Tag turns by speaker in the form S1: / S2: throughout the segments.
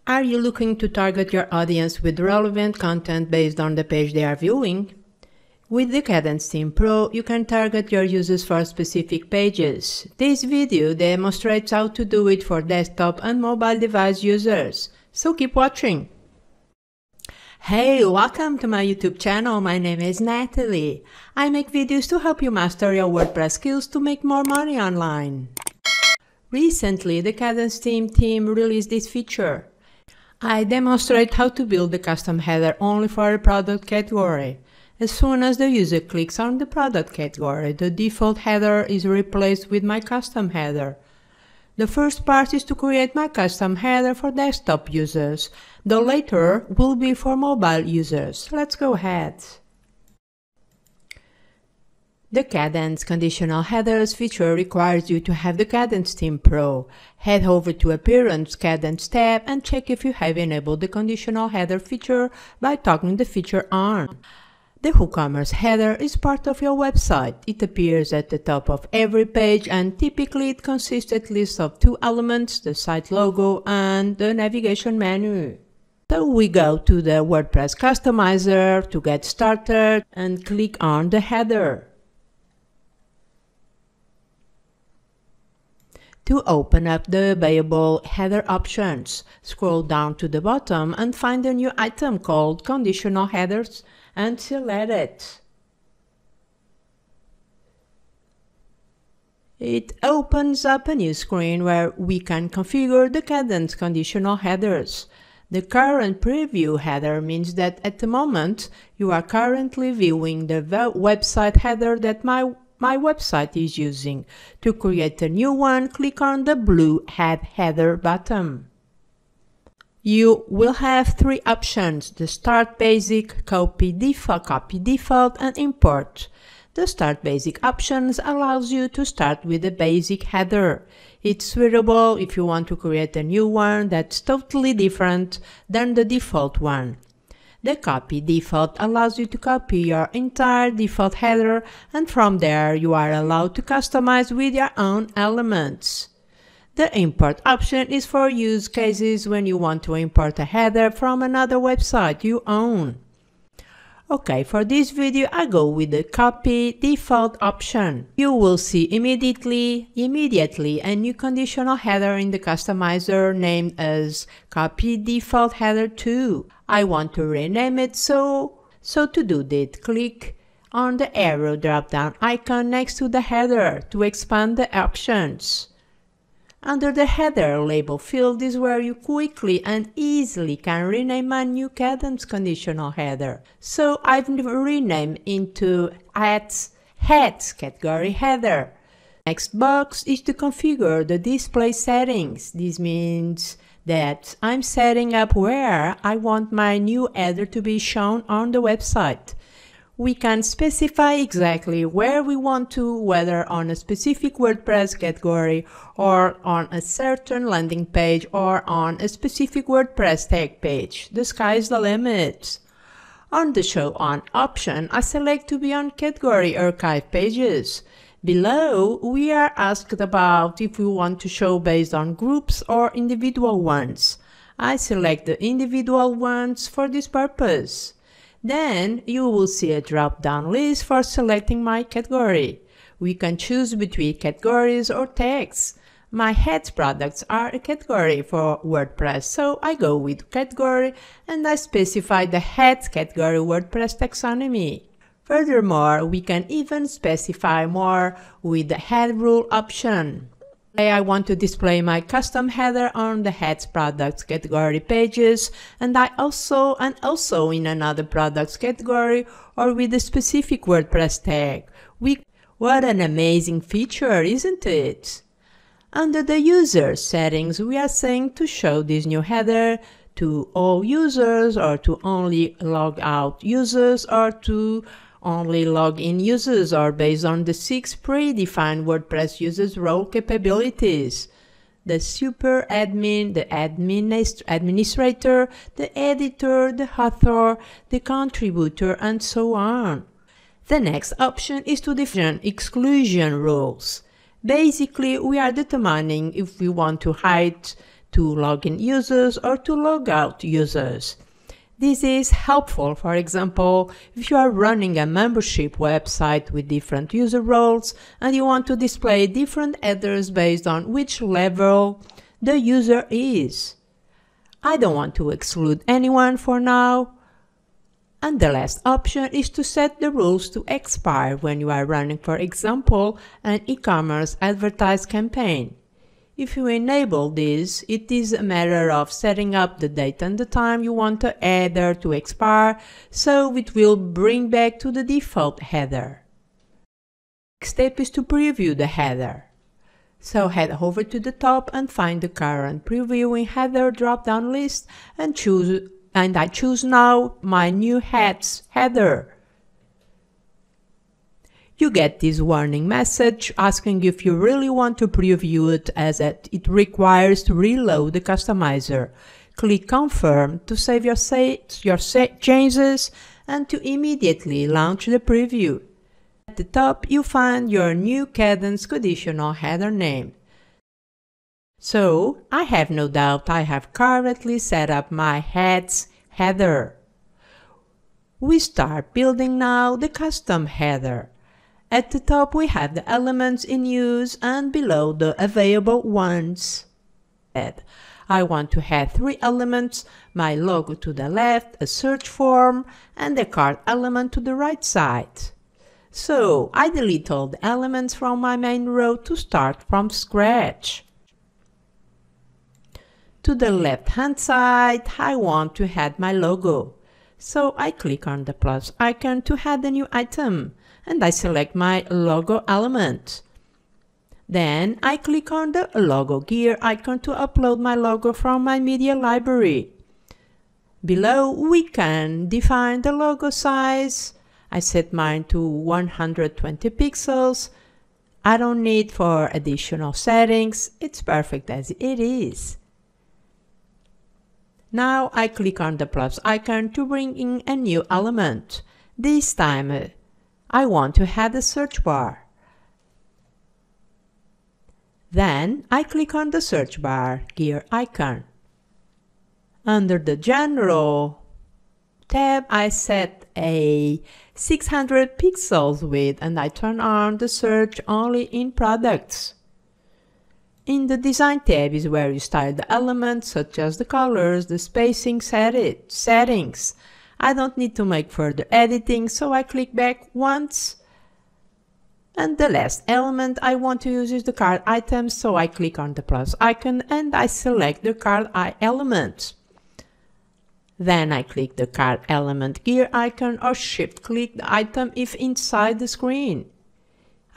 S1: Are you looking to target your audience with relevant content based on the page they are viewing? With the Kadence Theme Pro, you can target your users for specific pages. This video demonstrates how to do it for desktop and mobile device users, so keep watching. Hey, welcome to my YouTube channel. My name is Natalie. I make videos to help you master your WordPress skills to make more money online. Recently, the Kadence team released this feature. I demonstrate how to build a custom header only for a product category. As soon as the user clicks on the product category, the default header is replaced with my custom header. The first part is to create my custom header for desktop users. The later will be for mobile users. Let's go ahead. The Kadence Conditional Headers feature requires you to have the Kadence Theme Pro. Head over to Appearance Kadence tab and check if you have enabled the Conditional Header feature by toggling the feature on. The WooCommerce header is part of your website. It appears at the top of every page and typically it consists at least of two elements, the site logo and the navigation menu. So we go to the WordPress customizer to get started and click on the header. To open up the available header options, scroll down to the bottom and find a new item called Conditional Headers and select it. It opens up a new screen where we can configure the Kadence conditional headers. The current preview header means that at the moment you are currently viewing the website header that my website is using. To create a new one, click on the blue Add Header button. You will have three options: the Start Basic, Copy Default, and Import. The Start Basic options allows you to start with a basic header. It's suitable if you want to create a new one that's totally different than the default one. The Copy Default allows you to copy your entire default header, and from there you are allowed to customize with your own elements. The Import option is for use cases when you want to import a header from another website you own. Okay, for this video I go with the Copy Default option. You will see immediately a new conditional header in the customizer named as Copy Default Header 2. I want to rename it, so to do that, click on the arrow drop-down icon next to the header to expand the options. Under the header label field is where you quickly and easily can rename my new Kadence conditional header. So I've renamed into Heads category header. Next box is to configure the display settings. This means that I'm setting up where I want my new header to be shown on the website. We can specify exactly where we want to, whether on a specific WordPress category or on a certain landing page or on a specific WordPress tag page. The sky is the limit. On the Show On option, I select to be on category archive pages. Below, we are asked about if we want to show based on groups or individual ones. I select the individual ones for this purpose. Then you will see a drop-down list for selecting my category. We can choose between categories or tags. My Heads products are a category for WordPress, so I go with category and I specify the Heads category WordPress taxonomy. Furthermore, we can even specify more with the Head Rule option. I want to display my custom header on the Heads products category pages and also in another products category or with a specific WordPress tag. What an amazing feature, isn't it? Under the user settings, we are saying to show this new header to all users or to only log out users or to only login users or based on the 6 predefined WordPress users role capabilities: the super admin, the administrator, the editor, the author, the contributor, and so on. The next option is to define exclusion rules. Basically, we are determining if we want to hide to login users or to logout users. This is helpful, for example, if you are running a membership website with different user roles and you want to display different headers based on which level the user is. I don't want to exclude anyone for now. And the last option is to set the rules to expire when you are running, for example, an e-commerce advertised campaign. If you enable this, it is a matter of setting up the date and the time you want the header to expire, so it will bring back to the default header. Next step is to preview the header. So head over to the top and find the current previewing header drop-down list and I choose now my new header. You get this warning message asking if you really want to preview it, as it requires to reload the customizer. Click Confirm to save your changes and to immediately launch the preview. At the top you find your new Kadence conditional header name. So, I have no doubt I have currently set up my header. We start building now the custom header. At the top we have the elements in use and below the available ones. I want to add 3 elements, my logo to the left, a search form, and the cart element to the right side. So I delete all the elements from my main row to start from scratch. To the left hand side I want to add my logo. So I click on the plus icon to add a new item, and I select my logo element. Then I click on the logo gear icon to upload my logo from my media library. Below we can define the logo size. I set mine to 120 pixels. I don't need for additional settings. It's perfect as it is. Now I click on the plus icon to bring in a new element. This time I want to add a search bar. Then I click on the search bar gear icon. Under the General tab I set a 600 pixels width and I turn on the search only in products. In the Design tab is where you style the elements such as the colors, the spacing settings. I don't need to make further editing, so I click back once. And the last element I want to use is the card item, so I click on the plus icon and I select the card element. Then I click the card element gear icon or shift click the item if inside the screen.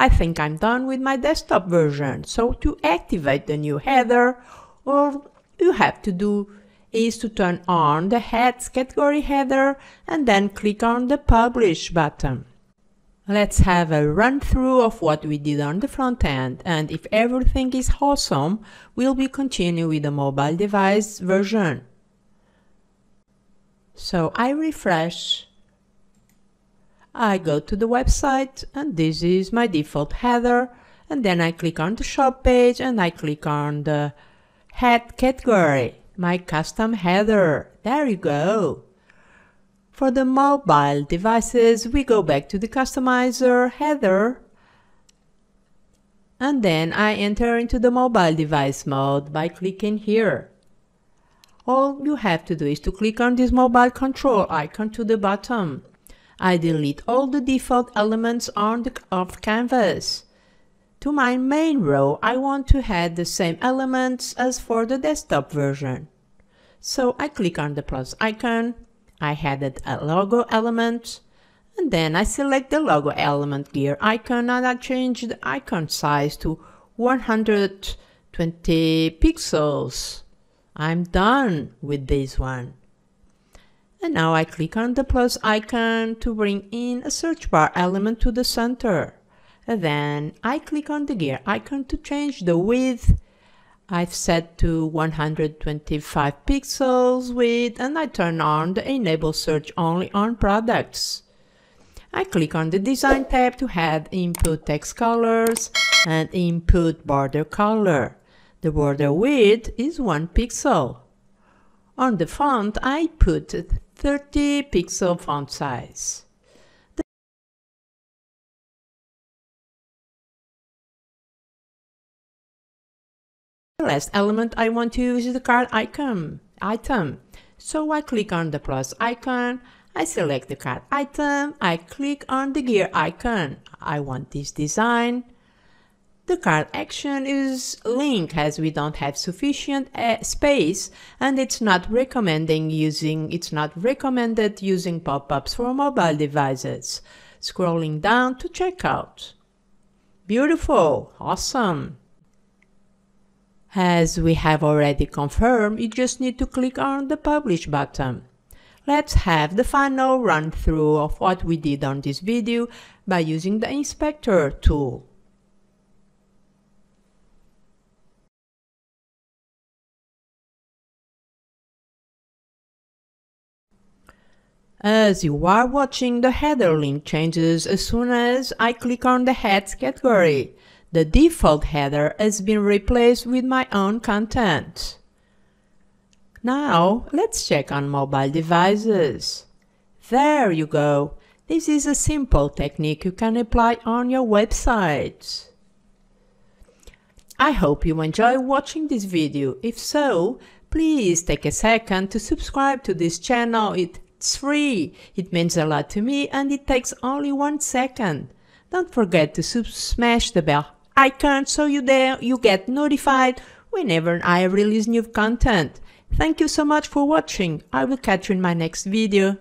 S1: I think I'm done with my desktop version, so to activate the new header, all you have to do is to turn on the Heads category header and then click on the Publish button. Let's have a run through of what we did on the front end, and if everything is awesome, we'll be continuing with the mobile device version. So I refresh, I go to the website and this is my default header, and then I click on the shop page and I click on the Head category, my custom header. There you go. For the mobile devices, we go back to the customizer header and then I enter into the mobile device mode by clicking here. All you have to do is to click on this mobile control icon to the bottom. I delete all the default elements of canvas. To my main row, I want to add the same elements as for the desktop version. So I click on the plus icon, I added a logo element, and then I select the logo element gear icon and I change the icon size to 120 pixels. I'm done with this one. And now I click on the plus icon to bring in a search bar element to the center. And then I click on the gear icon to change the width. I've set to 125 pixels width and I turn on the Enable Search Only on Products. I click on the Design tab to add input text colors and input border color. The border width is 1 pixel. On the font, I put 30 pixel font size. The last element I want to use is the card item. So I click on the plus icon, I select the card item, I click on the gear icon. I want this design. The card action is link as we don't have sufficient space, and it's not recommended using pop-ups for mobile devices. Scrolling down to checkout. Beautiful, awesome. As we have already confirmed, you just need to click on the Publish button. Let's have the final run-through of what we did on this video by using the Inspector tool. As you are watching, the header link changes as soon as I click on the Heads category. The default header has been replaced with my own content. Now, let's check on mobile devices. There you go. This is a simple technique you can apply on your website. I hope you enjoy watching this video. If so, please take a second to subscribe to this channel. It's free. It means a lot to me and it takes only 1 second. Don't forget to smash the bell icon so you get notified whenever I release new content. Thank you so much for watching. I will catch you in my next video.